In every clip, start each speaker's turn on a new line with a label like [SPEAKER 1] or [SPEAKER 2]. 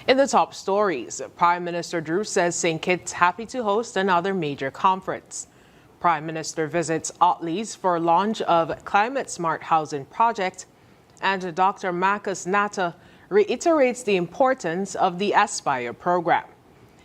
[SPEAKER 1] In the top stories, Prime Minister Drew says St. Kitts happy to host another major conference. Prime Minister visits Otley's for launch of Climate Smart Housing Project, and Dr. Marcus Natta reiterates the importance of the Aspire program.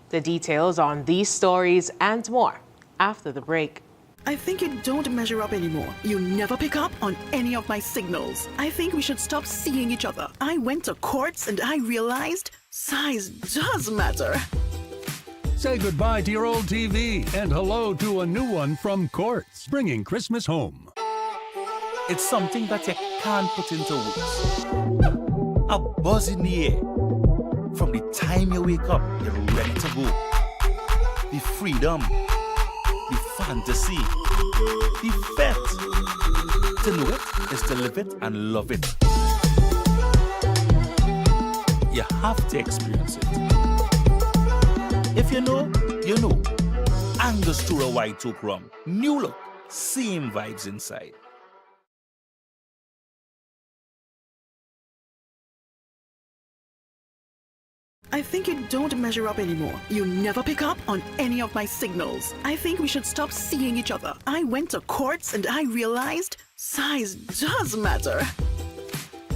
[SPEAKER 1] The details on these stories and more after the break.
[SPEAKER 2] I think you don't measure up anymore. You never pick up on any of my signals. I think we should stop seeing each other. I went to courts and I realized size does matter.
[SPEAKER 3] Say goodbye to your old TV and hello to a new one from Courts, bringing Christmas home.
[SPEAKER 4] It's something that you can't put into words. A buzz in the air. From the time you wake up, you're ready to go. The freedom, the fantasy, the fete. To know it is to live it and love it. You have to experience it. If you know, you know. Angostura White Oak Rum. New look, same vibes inside.
[SPEAKER 2] I think you don't measure up anymore. You never pick up on any of my signals. I think we should stop seeing each other. I went to courts and I realized size does matter.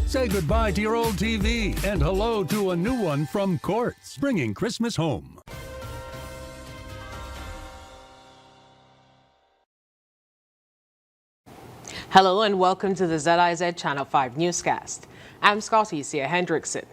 [SPEAKER 3] Say goodbye to your old TV and hello to a new one from Courts, bringing Christmas home.
[SPEAKER 1] Hello and welcome to the ZIZ Channel 5 newscast. I'm Scotty Sia Hendrickson.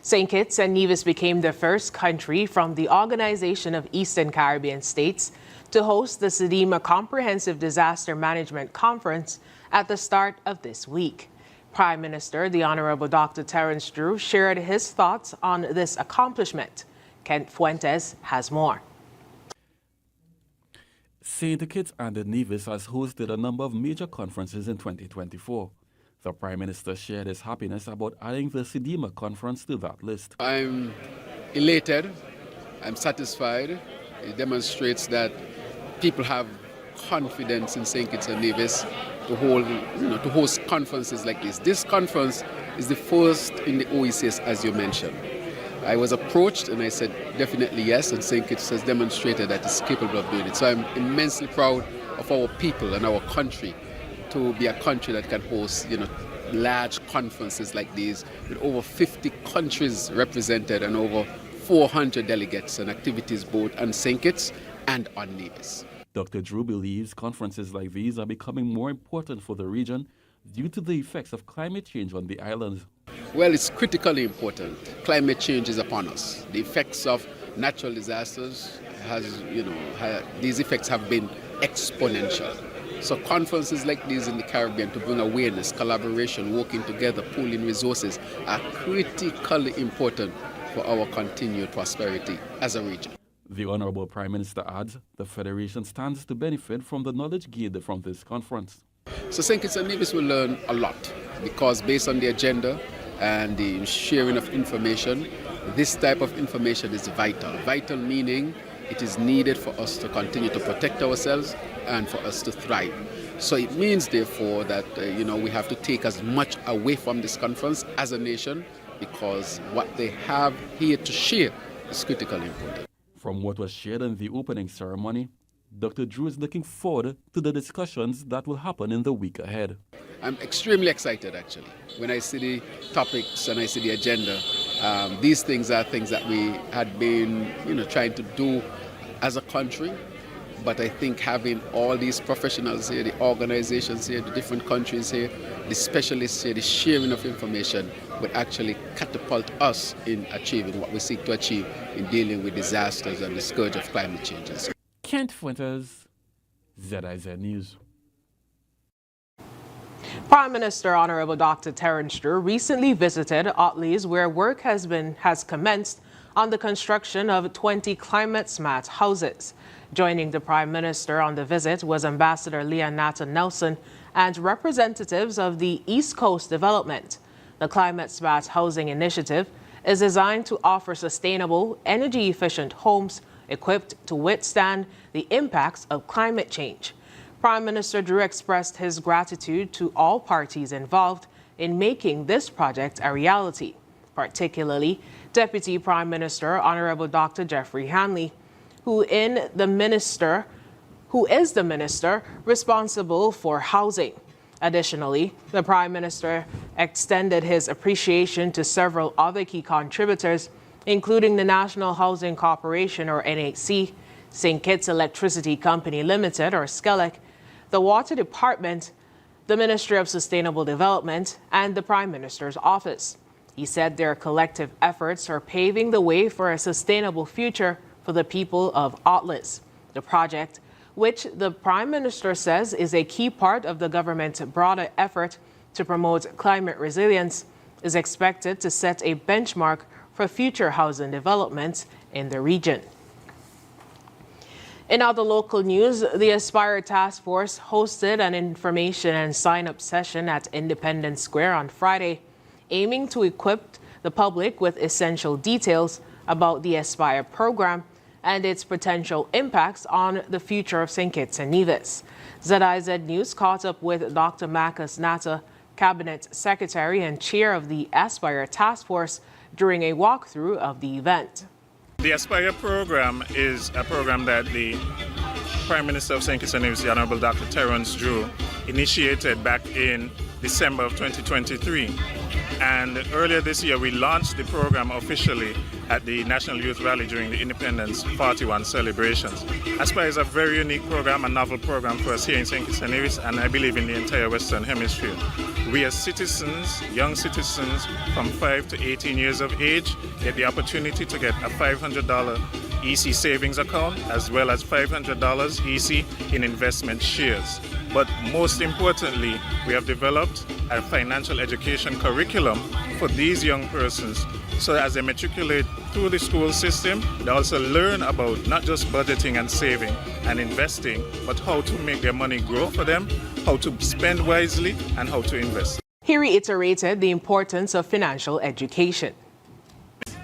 [SPEAKER 1] St. Kitts and Nevis became the first country from the Organization of Eastern Caribbean States to host the ZIZ Comprehensive Disaster Management Conference at the start of this week. Prime Minister, the Honorable Dr. Terence Drew, shared his thoughts on this accomplishment. Kent Fuentes has more.
[SPEAKER 5] St. Kitts and Nevis has hosted a number of major conferences in 2024. The Prime Minister shared his happiness about adding the ZIZ conference to that list.
[SPEAKER 6] I'm elated. I'm satisfied. It demonstrates that people have confidence in St. Kitts and Nevis to host conferences like this. This conference is the first in the OECS, as you mentioned. I was approached and I said definitely yes, and St. Kitts has demonstrated that it's capable of doing it. So I'm immensely proud of our people and our country to be a country that can host, large conferences like these with over 50 countries represented and over 400 delegates and activities both on St. Kitts and on Nevis.
[SPEAKER 5] Dr. Drew believes conferences like these are becoming more important for the region due to the effects of climate change on the islands.
[SPEAKER 6] Well, it's critically important. Climate change is upon us. The effects of natural disasters these effects have been exponential. So conferences like these in the Caribbean to bring awareness, collaboration, working together, pooling resources are critically important for our continued prosperity as a region.
[SPEAKER 5] The Honorable Prime Minister adds the Federation stands to benefit from the knowledge gained from this conference.
[SPEAKER 6] So St. Kitts and Nevis will learn a lot because based on the agenda and the sharing of information, this type of information is vital. Vital meaning it is needed for us to continue to protect ourselves and for us to thrive. So it means, therefore, that we have to take as much away from this conference as a nation because what they have here to share is critically important.
[SPEAKER 5] From what was shared in the opening ceremony, Dr. Drew is looking forward to the discussions that will happen in the week ahead.
[SPEAKER 6] I'm extremely excited, actually. When I see the topics and I see the agenda, these things are things that we had been, trying to do as a country. But I think having all these professionals here, the organizations here, the different countries here, the specialists here, the sharing of information would actually catapult us in achieving what we seek to achieve in dealing with disasters and the scourge of climate changes.
[SPEAKER 5] Kent Fuentes, ZIZ News.
[SPEAKER 1] Prime Minister Honorable Dr. Terence Drew recently visited Otley's, where work has commenced on the construction of 20 climate-smart houses. Joining the Prime Minister on the visit was Ambassador Leonata Nelson and representatives of the East Coast Development. The Climate Smart Housing Initiative is designed to offer sustainable, energy-efficient homes equipped to withstand the impacts of climate change. Prime Minister Drew expressed his gratitude to all parties involved in making this project a reality. particularly Deputy Prime Minister Honorable Dr. Jeffrey Hanley, who is the minister responsible for housing. Additionally, the Prime Minister extended his appreciation to several other key contributors, including the National Housing Corporation, or NHC, St. Kitts Electricity Company Limited, or SCELEC, the Water Department, the Ministry of Sustainable Development, and the Prime Minister's office. He said their collective efforts are paving the way for a sustainable future for the people of Atlas. The project, which the Prime Minister says is a key part of the government's broader effort to promote climate resilience, is expected to set a benchmark for future housing developments in the region. In other local news, the Aspire Task Force hosted an information and sign-up session at Independence Square on Friday, aiming to equip the public with essential details about the Aspire program and its potential impacts on the future of St. Kitts and Nevis. ZIZ News caught up with Dr. Marcus Natta, Cabinet Secretary and Chair of the Aspire Task Force, during a walkthrough of the event.
[SPEAKER 7] The Aspire program is a program that the Prime Minister of St. Kitts and Nevis, the Honorable Dr. Terence Drew, initiated back in December of 2023. And earlier this year, we launched the program officially at the National Youth Rally during the Independence 41 celebrations. Aspire is a very unique program, a novel program for us here in St. Kitts and Nevis, and I believe in the entire Western Hemisphere. We as citizens, young citizens from 5 to 18 years of age, get the opportunity to get a $500 EC savings account as well as $500 EC in investment shares. But most importantly, we have developed a financial education curriculum for these young persons, so as they matriculate through the school system, they also learn about not just budgeting and saving and investing, but how to make their money grow for them, how to spend wisely, and how to invest.
[SPEAKER 1] He reiterated the importance of financial education.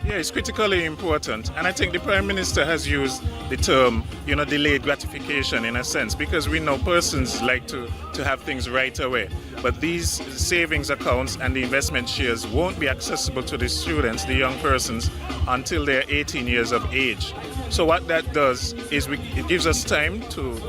[SPEAKER 7] Yeah, it's critically important, and I think the Prime Minister has used the term, delayed gratification in a sense, because we know persons like to have things right away. But these savings accounts and the investment shares won't be accessible to the students, the young persons, until they're 18 years of age. So what that does is it gives us time to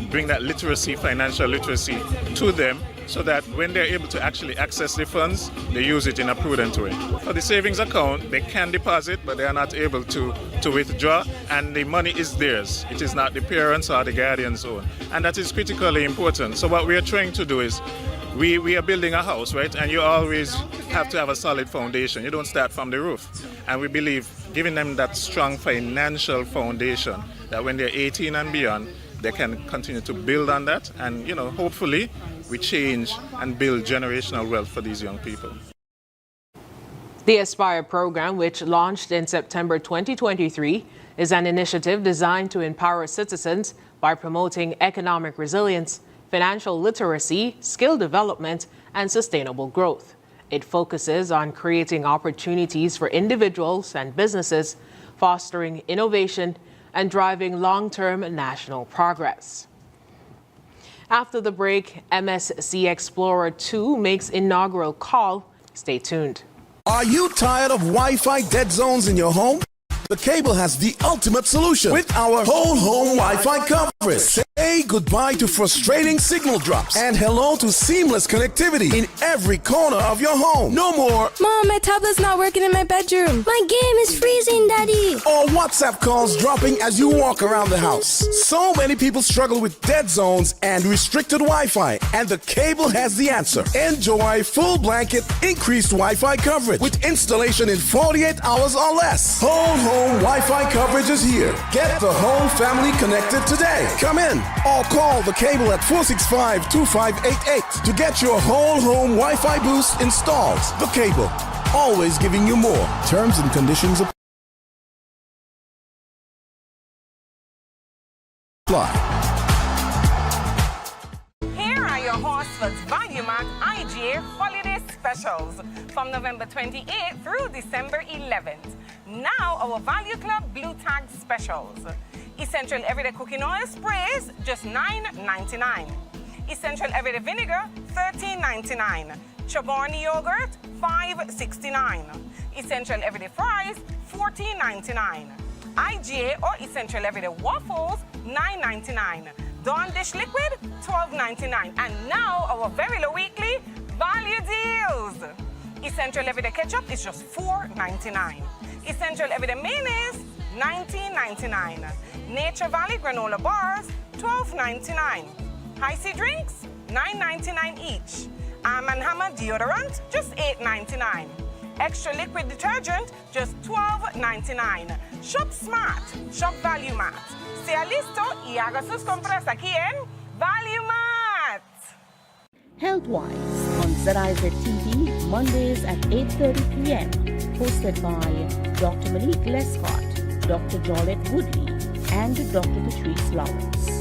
[SPEAKER 7] bring that literacy, financial literacy, to them, so that when they're able to actually access the funds, they use it in a prudent way. For the savings account, they can deposit, but they are not able to withdraw, and the money is theirs. It is not the parents' or the guardian's own. And that is critically important. So what we are trying to do is, we are building a house, right? And you always have to have a solid foundation. You don't start from the roof. And we believe giving them that strong financial foundation, that when they're 18 and beyond, they can continue to build on that, and hopefully we change and build generational wealth for these young people.
[SPEAKER 1] The Aspire program, which launched in September 2023, is an initiative designed to empower citizens by promoting economic resilience, financial literacy, skill development, and sustainable growth. It focuses on creating opportunities for individuals and businesses, fostering innovation, and driving long-term national progress. After the break, MSC Explorer 2 makes inaugural call. Stay tuned.
[SPEAKER 8] Are you tired of Wi-Fi dead zones in your home? The Cable has the ultimate solution with our whole home Wi-Fi coverage. Say goodbye to frustrating signal drops and hello to seamless connectivity in every corner of your home. No more
[SPEAKER 9] Mom, my tablet's not working in my bedroom. My game is freezing, Daddy.
[SPEAKER 8] Or WhatsApp calls dropping as you walk around the house. So many people struggle with dead zones and restricted Wi-Fi, and the Cable has the answer. Enjoy full blanket increased Wi-Fi coverage with installation in 48 hours or less. Whole home Wi-Fi coverage is here. Get the whole family connected today. Come in or call the Cable at 465-2588 to get your whole home Wi-Fi boost installed. The Cable, always giving you more. Terms and conditions apply.
[SPEAKER 10] Here are your Horsford's ValueMart IGA holiday specials from November 28th through December 11th. Now our Value Club Blue Tag specials. Essential Everyday Cooking Oil sprays, just $9.99. Essential Everyday Vinegar, $13.99. Chobani Yogurt, $5.69. Essential Everyday Fries, $14.99. IGA or Essential Everyday Waffles, $9.99. Dawn Dish Liquid, $12.99. And now our very low weekly value deals. Essential Everyday Ketchup is just $4.99. Essential Everyday Mayonnaise, $19.99. Nature Valley Granola Bars, $12.99. High C Drinks, $9.99 each. Arm & Hammer Deodorant, just $8.99. Extra Liquid Detergent, just $12.99. Shop Smart, Shop Value Mart. Sea listo y haga sus compras aquí en Value Mart.
[SPEAKER 11] Health-Wise on ZIZ TV, Mondays at 8:30 p.m. Hosted by Dr. Malik Lescott, Dr. Jolette Woodley, and Dr. Patrice Lawrence.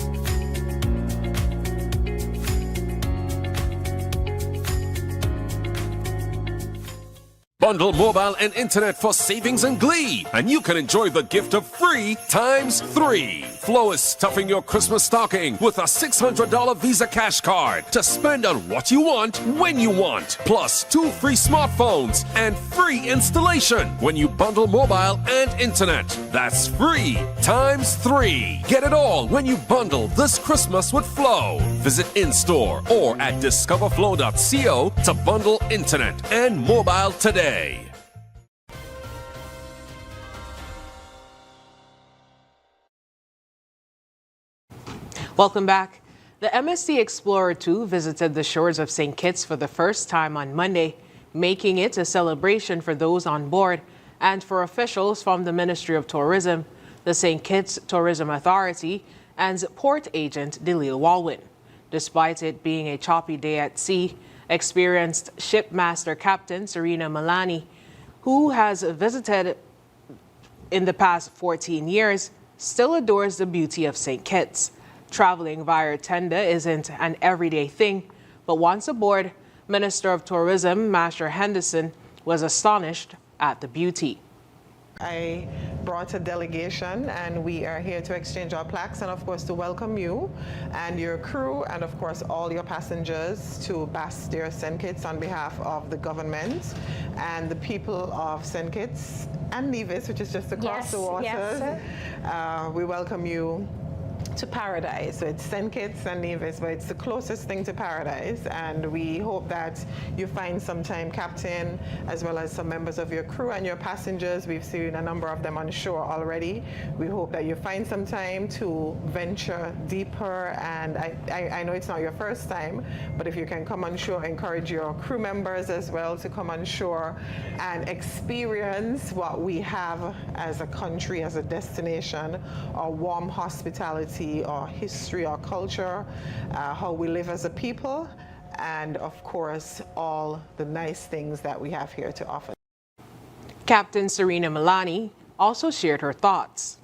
[SPEAKER 12] Bundle mobile and internet for savings and glee, and you can enjoy the gift of free times 3. Flow is stuffing your Christmas stocking with a $600 Visa cash card to spend on what you want, when you want, plus 2 free smartphones and free installation when you bundle mobile and internet. That's free times 3. Get it all when you bundle this Christmas with Flow. Visit in-store or at discoverflow.co to bundle internet and mobile today.
[SPEAKER 1] Welcome back. The MSC Explorer 2 visited the shores of St. Kitts for the first time on Monday, making it a celebration for those on board and for officials from the Ministry of Tourism, the St. Kitts Tourism Authority, and port agent Delil Walwyn. Despite it being a choppy day at sea, experienced shipmaster Captain Serena Malani, who has visited in the past 14 years, still adores the beauty of St. Kitts. Traveling via tender isn't an everyday thing, but once aboard, Minister of Tourism Masher Henderson was astonished at the beauty.
[SPEAKER 13] I brought a delegation, and we are here to exchange our plaques and, of course, to welcome you and your crew and, of course, all your passengers to Bastille St. Kitts on behalf of the government and the people of St. Kitts and Nevis, which is just across the waters. Yes, we welcome you to paradise. So it's St. Kitts and Nevis, but it's the closest thing to paradise, and we hope that you find some time, Captain, as well as some members of your crew and your passengers. We've seen a number of them on shore already. We hope that you find some time to venture deeper, and I know it's not your first time, but if you can come on shore, encourage your crew members as well to come on shore and experience what we have as a country, as a destination, our warm hospitality, our history, our culture, how we live as a people, and of course all the nice things that we have here to offer.
[SPEAKER 1] Captain Serena Malani also shared her thoughts.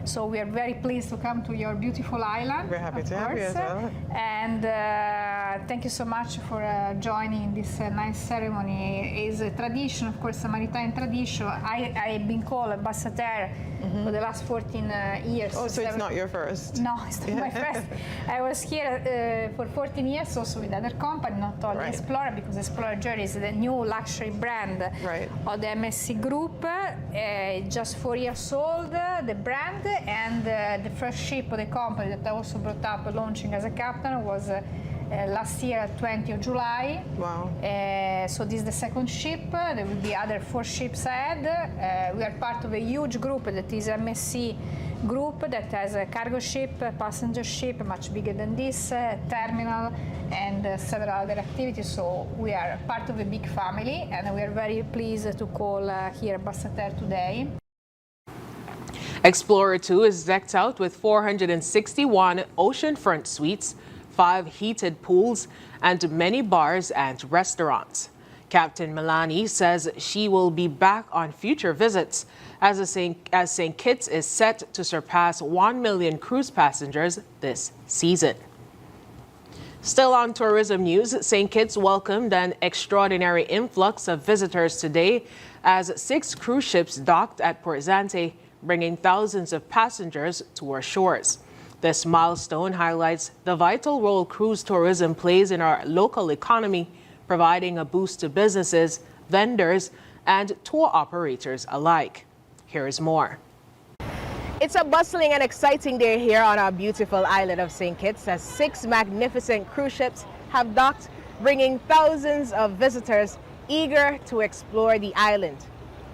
[SPEAKER 14] So we are very pleased to come to your beautiful island.
[SPEAKER 13] We're happy to have you as well.
[SPEAKER 14] And thank you so much for joining this nice ceremony. It's a tradition, of course, a maritime tradition. I've been called ambassador for the last 14 years.
[SPEAKER 13] Oh, so it's not your first?
[SPEAKER 14] No, it's not my first. I was here for 14 years also with other company, not only Explorer, because Explorer Journey is the new luxury brand of the MSC Group. Just 4 years old, the brand, and the first ship of the company that I also brought up launching as a captain was last year, 20th of July.
[SPEAKER 13] Wow.
[SPEAKER 14] So this is the second ship. There will be other 4 ships ahead. We are part of a huge group that is MSC Group that has a cargo ship, a passenger ship, much bigger than this, terminal, and several other activities. So we are part of a big family, and we are very pleased to call here Ambassador today.
[SPEAKER 1] Explorer 2 is decked out with 461 oceanfront suites, 5 heated pools, and many bars and restaurants. Captain Malani says she will be back on future visits as St. Kitts is set to surpass 1 million cruise passengers this season. Still on tourism news, St. Kitts welcomed an extraordinary influx of visitors today as 6 cruise ships docked at Port Zante, bringing thousands of passengers to our shores. This milestone highlights the vital role cruise tourism plays in our local economy, providing a boost to businesses, vendors, and tour operators alike. Here is more. It's a bustling and exciting day here on our beautiful island of St. Kitts as 6 magnificent cruise ships have docked, bringing thousands of visitors eager to explore the island.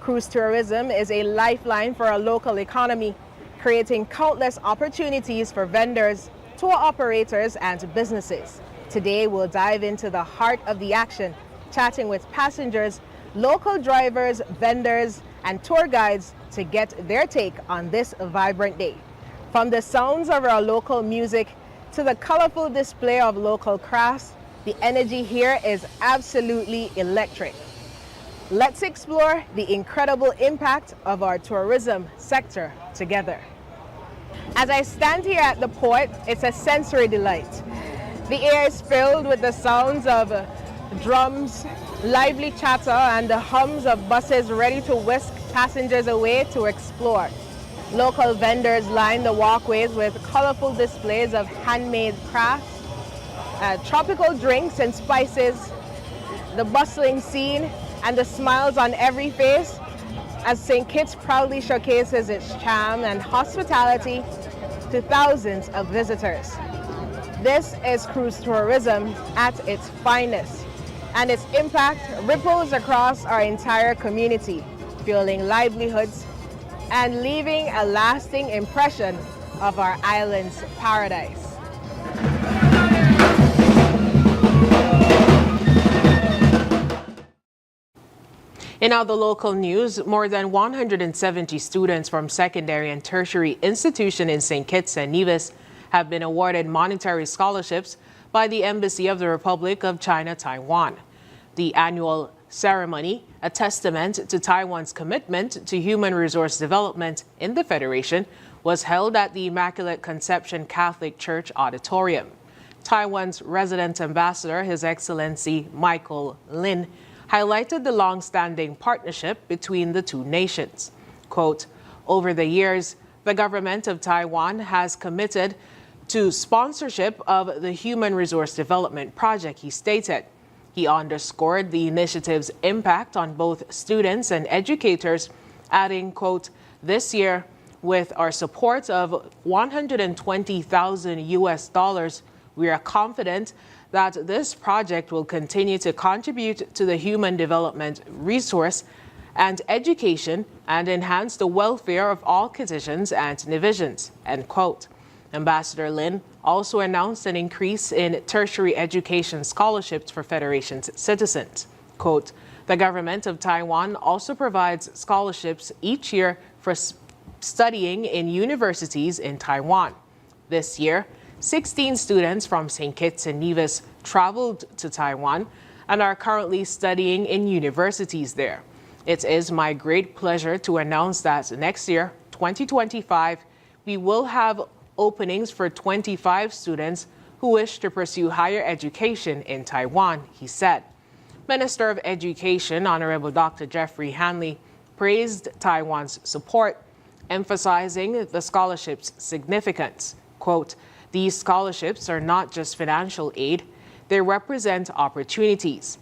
[SPEAKER 1] Cruise tourism is a lifeline for our local economy, creating countless opportunities for vendors, tour operators, and businesses. Today, we'll dive into the heart of the action, chatting with passengers, local drivers, vendors, and tour guides to get their take on this vibrant day. From the sounds of our local music to the colorful display of local crafts, the energy here is absolutely electric. Let's explore the incredible impact of our tourism sector together. As I stand here at the port, it's a sensory delight. The air is filled with the sounds of drums, lively chatter, and the hums of buses ready to whisk passengers away to explore. Local vendors line the walkways with colorful displays of handmade crafts, tropical drinks and spices, the bustling scene, and the smiles on every face as St. Kitts proudly showcases its charm and hospitality to thousands of visitors. This is cruise tourism at its finest, and its impact ripples across our entire community, fueling livelihoods and leaving a lasting impression of our island's paradise. In other local news, more than 170 students from secondary and tertiary institutions in St. Kitts and Nevis have been awarded monetary scholarships by the Embassy of the Republic of China, Taiwan. The annual ceremony, a testament to Taiwan's commitment to human resource development in the Federation, was held at the Immaculate Conception Catholic Church Auditorium. Taiwan's resident ambassador, His Excellency Michael Lin, highlighted the long-standing partnership between the two nations. Quote, over the years, the government of Taiwan has committed to sponsorship of the Human Resource Development Project, he stated. He underscored the initiative's impact on both students and educators, adding, quote, this year, with our support of $120,000, we are confident that this project will continue to contribute to the human development resource and education and enhance the welfare of all Kittitians and Nevisians, end quote. Ambassador Lin also announced an increase in tertiary education scholarships for Federation's citizens. Quote, the government of Taiwan also provides scholarships each year for studying in universities in Taiwan. This year, 16 students from St. Kitts and Nevis traveled to Taiwan and are currently studying in universities there. It is my great pleasure to announce that next year, 2025, we will have openings for 25 students who wish to pursue higher education in Taiwan, he said. Minister of Education, Honorable Dr. Jeffrey Hanley, praised Taiwan's support, emphasizing the scholarship's significance. Quote, these scholarships are not just financial aid, they represent opportunities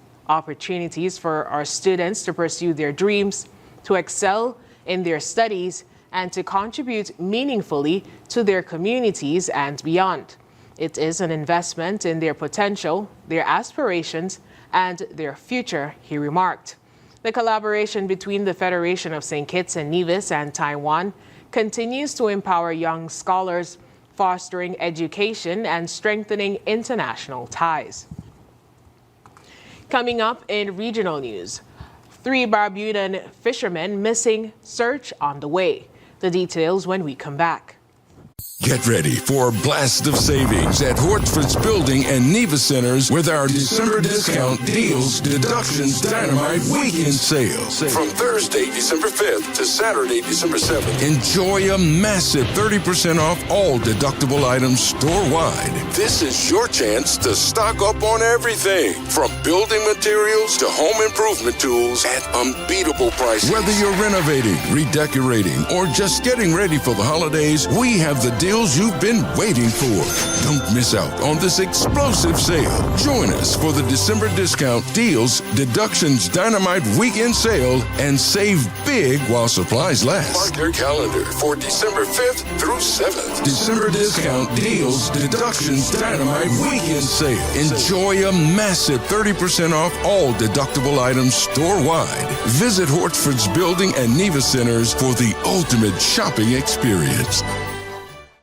[SPEAKER 1] for our students to pursue their dreams, to excel in their studies, and to contribute meaningfully to their communities and beyond. It is an investment in their potential, their aspirations, and their future, he remarked. The collaboration between the Federation of St. Kitts and Nevis and Taiwan continues to empower young scholars, fostering education and strengthening international ties. Coming up in regional news, 3 Barbudan fishermen missing, search on the way. The details when we come back.
[SPEAKER 15] Get ready for a blast of savings at Hortford's Building and Neva Centers with our December discount deals, deductions, dynamite weekend sales. From Thursday, December 5th to Saturday, December 7th, enjoy a massive 30% off all deductible items store-wide. This is your chance to stock up on everything, from building materials to home improvement tools at unbeatable prices. Whether you're renovating, redecorating, or just getting ready for the holidays, we have the deal deals you've been waiting for. Don't miss out on this explosive sale. Join us for the December Discount Deals Deductions Dynamite Weekend Sale and save big while supplies last. Mark your calendar for December 5th through 7th. December Discount Deals Deductions Dynamite Weekend Sale. Enjoy a massive 30% off all deductible items store-wide. Visit Hortford's Building and Neva Centers for the ultimate shopping experience.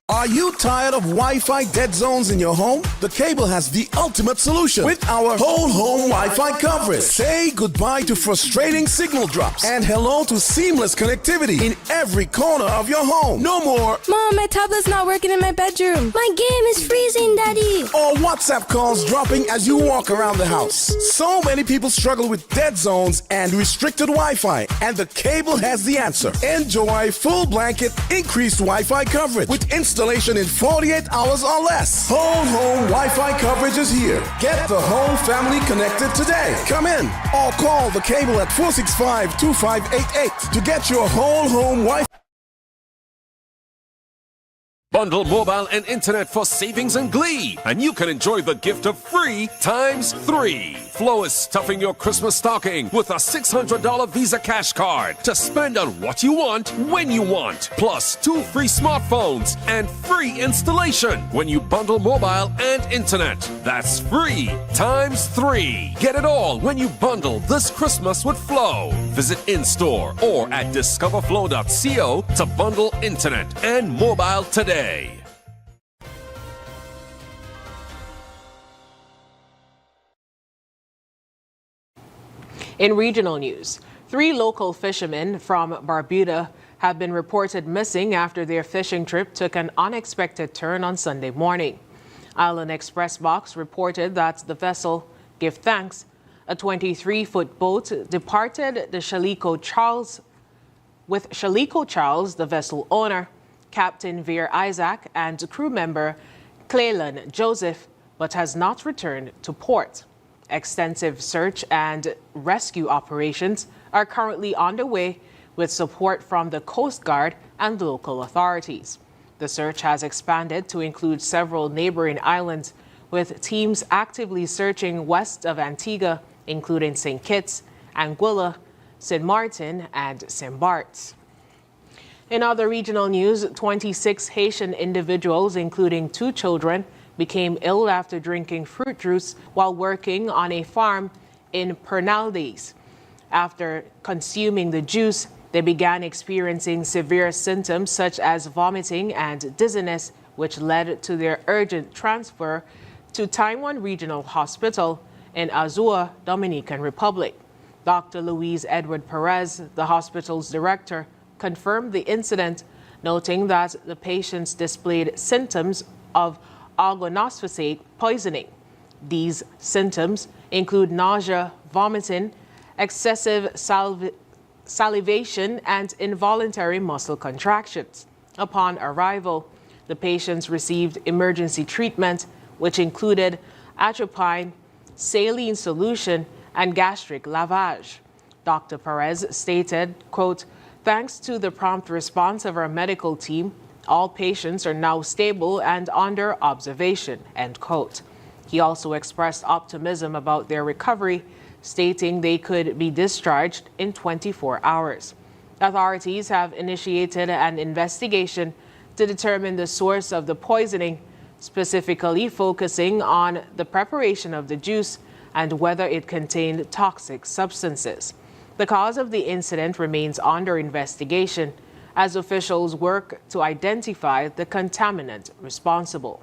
[SPEAKER 8] Are you tired of Wi-Fi dead zones in your home? The Cable has the ultimate solution with our whole home Wi-Fi coverage. Say goodbye to frustrating signal drops and hello to seamless connectivity in every corner of your home. No more
[SPEAKER 9] Mom, my tablet's not working in my bedroom. My game is freezing, Daddy.
[SPEAKER 8] or WhatsApp calls dropping as you walk around the house. So many people struggle with dead zones and restricted Wi-Fi, and the Cable has the answer. Enjoy full blanket increased Wi-Fi coverage with installation in 48 hours or less. Whole home Wi-Fi coverage is here. Get the whole family connected today. Come in or call the Cable at 465-2588 to get your whole home Wi-Fi.
[SPEAKER 12] Bundle mobile and internet for savings and glee, and you can enjoy the gift of free times 3. Flo is stuffing your Christmas stocking with a $600 Visa cash card to spend on what you want, when you want, plus 2 free smartphones and free installation when you bundle mobile and internet. That's free times 3. Get it all when you bundle this Christmas with Flo. Visit in-store or at discoverflow.co to bundle internet and mobile today.
[SPEAKER 1] In regional news, 3 local fishermen from Barbuda have been reported missing after their fishing trip took an unexpected turn on Sunday morning. Island Express Box reported that the vessel, Give Thanks, a 23-foot boat, departed the Shalico Charles, with Shalico Charles, the vessel owner, Captain Veer Isaac, and crew member Claylan Joseph, but has not returned to port. Extensive search and rescue operations are currently underway with support from the Coast Guard and local authorities. The search has expanded to include several neighboring islands, with teams actively searching west of Antigua, including St. Kitts, Anguilla, St. Martin, and St. Bart's. In other regional news, 26 Haitian individuals, including 2 children, became ill after drinking fruit juice while working on a farm in Pernaldes. After consuming the juice, they began experiencing severe symptoms such as vomiting and dizziness, which led to their urgent transfer to Taiwan Regional Hospital in Azua, Dominican Republic. Dr. Luis Edward Perez, the hospital's director, confirmed the incident, noting that the patients displayed symptoms of organophosphate poisoning. These symptoms include nausea, vomiting, excessive salivation, and involuntary muscle contractions. Upon arrival, the patients received emergency treatment, which included atropine, saline solution, and gastric lavage. Dr. Perez stated, quote, "Thanks to the prompt response of our medical team, all patients are now stable and under observation," end quote. He also expressed optimism about their recovery, stating they could be discharged in 24 hours. Authorities have initiated an investigation to determine the source of the poisoning, specifically focusing on the preparation of the juice and whether it contained toxic substances. The cause of the incident remains under investigation as officials work to identify the contaminant responsible.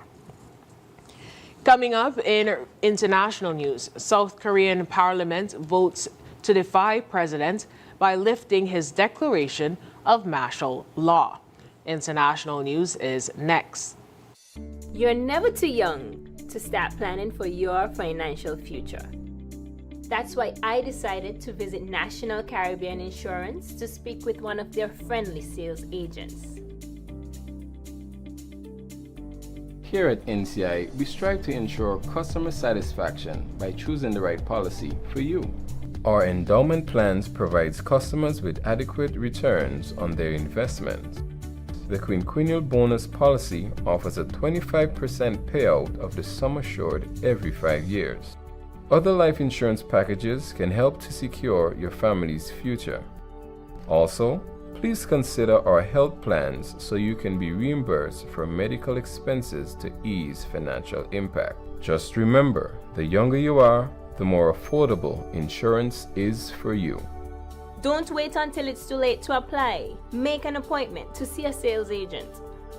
[SPEAKER 1] Coming up in international news, South Korean parliament votes to defy president by lifting his declaration of martial law. International news is next.
[SPEAKER 16] You're never too young to start planning for your financial future. That's why I decided to visit National Caribbean Insurance to speak with one of their friendly sales agents.
[SPEAKER 17] Here at NCI, we strive to ensure customer satisfaction by choosing the right policy for you. Our endowment plans provides customers with adequate returns on their investments. the quinquennial bonus policy offers a 25% payout of the sum assured every 5 years. Other life insurance packages can help to secure your family's future. Also, please consider our health plans so you can be reimbursed for medical expenses to ease financial impact. Just remember, the younger you are, the more affordable insurance is for you.
[SPEAKER 16] Don't wait until it's too late to apply. Make an appointment to see a sales agent.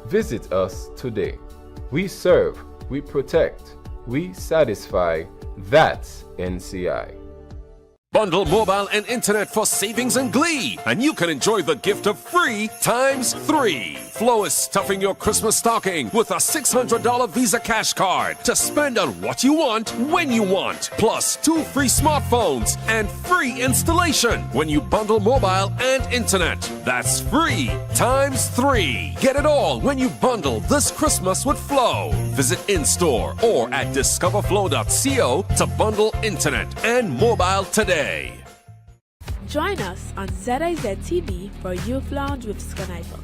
[SPEAKER 17] Visit us today. We serve, we protect, we satisfy. That's NCI.
[SPEAKER 12] Bundle mobile and internet for savings and glee, and you can enjoy the gift of free times 3. Flo is stuffing your Christmas stocking with a $600 Visa cash card to spend on what you want, when you want, plus 2 free smartphones and free installation when you bundle mobile and internet. That's free times 3. Get it all when you bundle this Christmas with Flo. Visit in-store or at discoverflow.co to bundle internet and mobile today.
[SPEAKER 18] Join us on ZIZ TV for Youth Lounge with Skanival,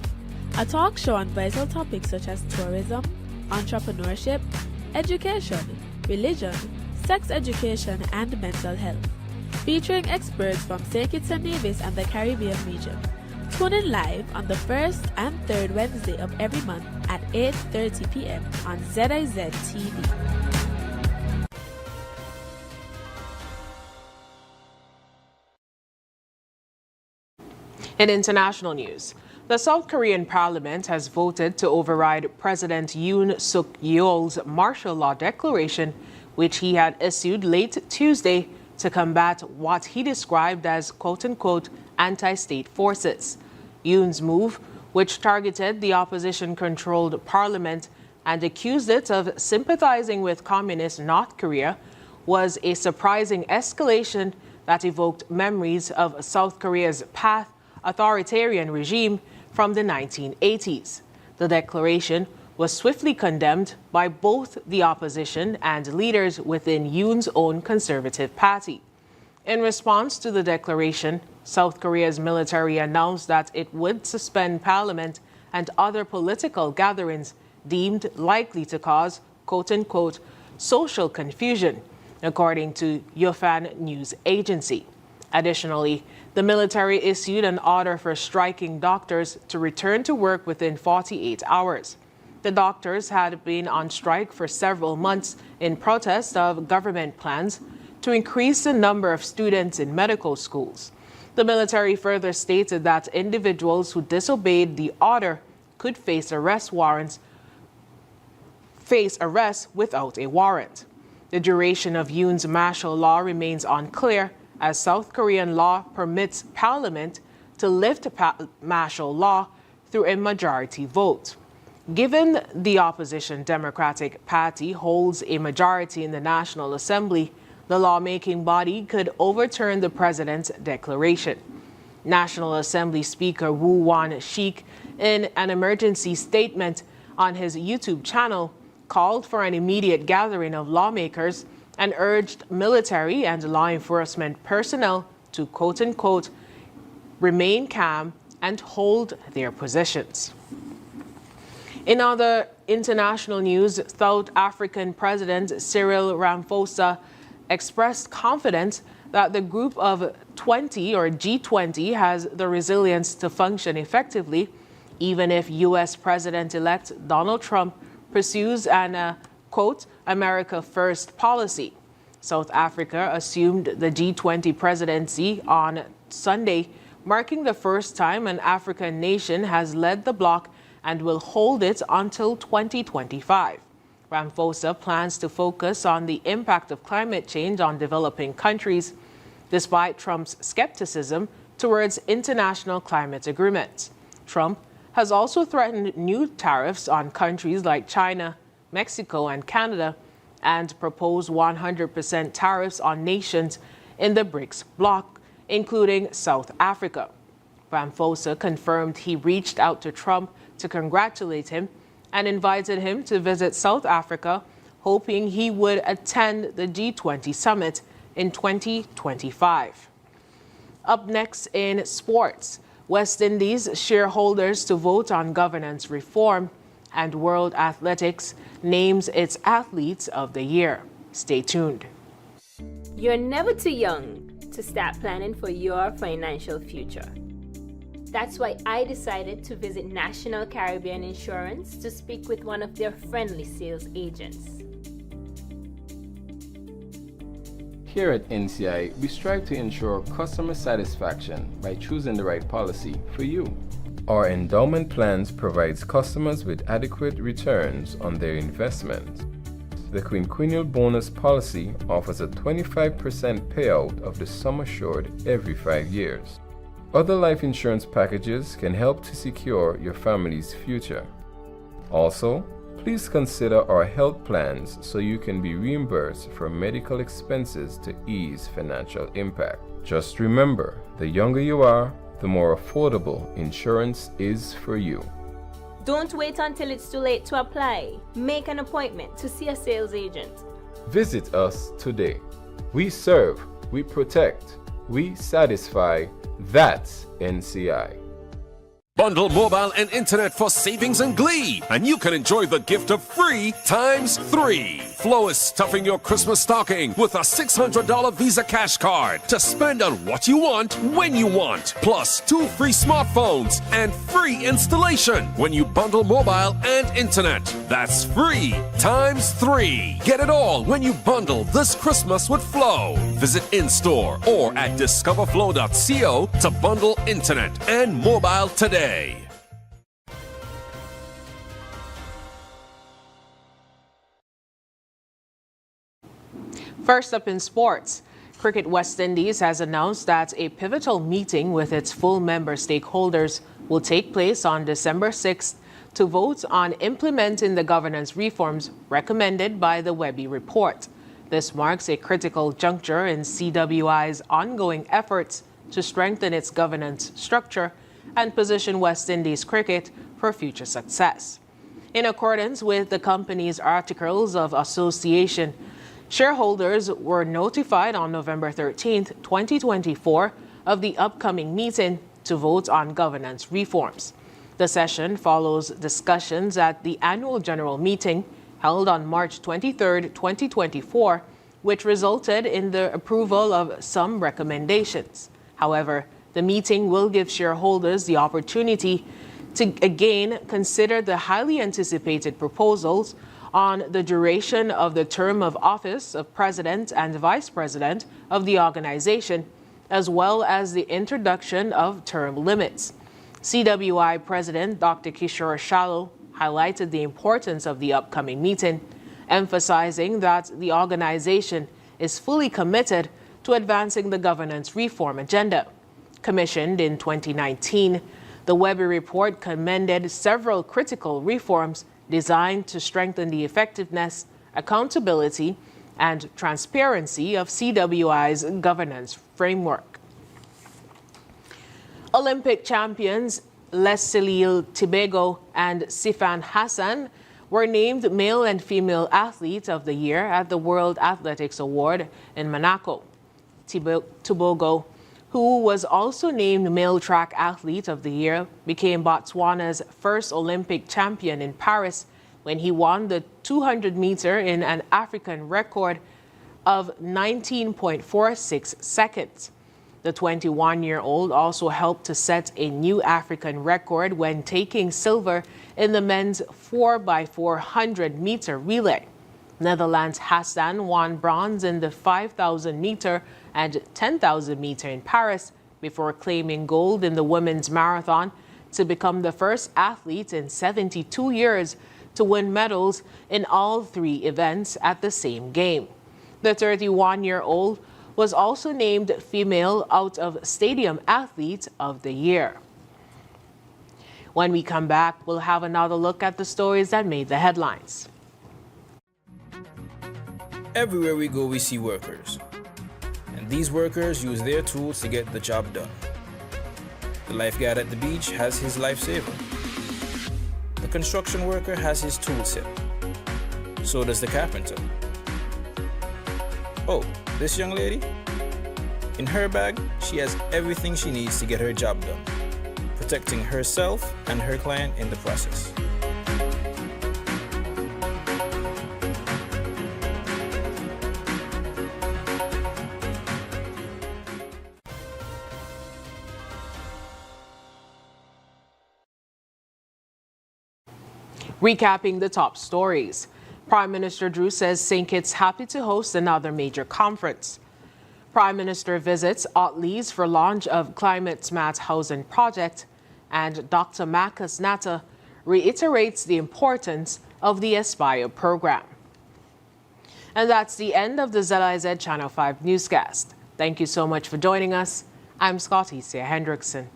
[SPEAKER 18] a talk show on vital topics such as tourism, entrepreneurship, education, religion, sex education, and mental health, featuring experts from St. Kitts and Nevis and the Caribbean region. Tune in live on the 1st and 3rd Wednesday of every month at 8:30 p.m. on ZIZ TV.
[SPEAKER 1] In international news, the South Korean parliament has voted to override President Yoon Suk Yeol's martial law declaration, which he had issued late Tuesday to combat what he described as quote-unquote anti-state forces. Yoon's move, which targeted the opposition-controlled parliament and accused it of sympathizing with communist North Korea, was a surprising escalation that evoked memories of South Korea's past authoritarian regime from the 1980s. The declaration was swiftly condemned by both the opposition and leaders within Yoon's own conservative party. In response to the declaration, South Korea's military announced that it would suspend parliament and other political gatherings deemed likely to cause quote-unquote social confusion, according to Yofan news agency. Additionally, the military issued an order for striking doctors to return to work within 48 hours. The doctors had been on strike for several months in protest of government plans to increase the number of students in medical schools. The military further stated that individuals who disobeyed the order could face arrest without a warrant. The duration of Yoon's martial law remains unclear, as South Korean law permits parliament to lift martial law through a majority vote. Given the opposition Democratic Party holds a majority in the National Assembly, the lawmaking body could overturn the president's declaration. National Assembly Speaker Woo Won-shik, in an emergency statement on his YouTube channel, called for an immediate gathering of lawmakers and urged military and law enforcement personnel to quote-unquote remain calm and hold their positions. In other international news, South African President Cyril Ramaphosa expressed confidence that the Group of 20 or G20 has the resilience to function effectively, even if U.S. President-elect Donald Trump pursues an quote, America First policy. South Africa assumed the G20 presidency on Sunday, marking the first time an African nation has led the bloc and will hold it until 2025. Ramaphosa plans to focus on the impact of climate change on developing countries, despite Trump's skepticism towards international climate agreements. Trump has also threatened new tariffs on countries like China, Mexico, and Canada, and proposed 100% tariffs on nations in the BRICS bloc, including South Africa. Ramaphosa confirmed he reached out to Trump to congratulate him and invited him to visit South Africa, hoping he would attend the G20 summit in 2025. Up next in sports, West Indies shareholders to vote on governance reform, and World Athletics names its Athletes of the Year. Stay tuned.
[SPEAKER 16] You're never too young to start planning for your financial future. That's why I decided to visit National Caribbean Insurance to speak with one of their friendly sales agents.
[SPEAKER 17] Here at NCI, we strive to ensure customer satisfaction by choosing the right policy for you. Our endowment plans provides customers with adequate returns on their investments. The quinquennial bonus policy offers a 25% payout of the sum assured every 5 years. Other life insurance packages can help to secure your family's future. Also, please consider our health plans so you can be reimbursed for medical expenses to ease financial impact. Just remember, the younger you are, the more affordable insurance is for you.
[SPEAKER 16] Don't wait until it's too late to apply. Make an appointment to see a sales agent.
[SPEAKER 17] Visit us today. We serve, we protect, we satisfy. That's NCI.
[SPEAKER 12] Bundle mobile and internet for savings and glee, and you can enjoy the gift of free times 3. Flo is stuffing your Christmas stocking with a $600 Visa cash card to spend on what you want, when you want, plus 2 free smartphones and free installation when you bundle mobile and internet. That's free times 3. Get it all when you bundle this Christmas with Flo. Visit in-store or at discoverflow.co to bundle internet and mobile today.
[SPEAKER 1] First up in sports, Cricket West Indies has announced that a pivotal meeting with its full member stakeholders will take place on December 6th to vote on implementing the governance reforms recommended by the Webby report. This marks a critical juncture in CWI's ongoing efforts to strengthen its governance structure and position West Indies cricket for future success. In accordance with the company's articles of association, shareholders were notified on November 13, 2024, of the upcoming meeting to vote on governance reforms. The session follows discussions at the annual general meeting held on March 23, 2024, which resulted in the approval of some recommendations. However, the meeting will give shareholders the opportunity to again consider the highly anticipated proposals on the duration of the term of office of President and Vice President of the organization, as well as the introduction of term limits. CWI President Dr. Kishore Shallow highlighted the importance of the upcoming meeting, emphasizing that the organization is fully committed to advancing the governance reform agenda. Commissioned in 2019, the Webby report commended several critical reforms designed to strengthen the effectiveness, accountability, and transparency of CWI's governance framework. Olympic champions Lesley Tibego and Sifan Hassan were named Male and Female Athlete of the Year at the World Athletics Award in Monaco. Tibego, who was also named Male Track Athlete of the Year, became Botswana's first Olympic champion in Paris when he won the 200 meter in an African record of 19.46 seconds. The 21-year-old also helped to set a new African record when taking silver in the men's 4x400 meter relay. Netherlands' Hassan won bronze in the 5,000 meter and 10,000 meter in Paris before claiming gold in the women's marathon to become the first athlete in 72 years to win medals in all 3 events at the same game. The 31-year-old was also named Female Out of Stadium Athlete of the Year. When we come back, we'll have another look at the stories that made the headlines.
[SPEAKER 19] Everywhere we go, we see workers. And these workers use their tools to get the job done. The lifeguard at the beach has his lifesaver. The construction worker has his tool set. So does the carpenter. Oh, this young lady? In her bag, she has everything she needs to get her job done. protecting herself and her client in the process.
[SPEAKER 1] Recapping the top stories. Prime Minister Drew says St. Kitts happy to host another major conference. Prime Minister visits Otley's for launch of Climate Smart Housing Project, and Dr. Marcus Natta reiterates the importance of the Aspire program. And that's the end of the ZIZ Channel 5 newscast. Thank you so much for joining us. I'm Scotty Hendrickson.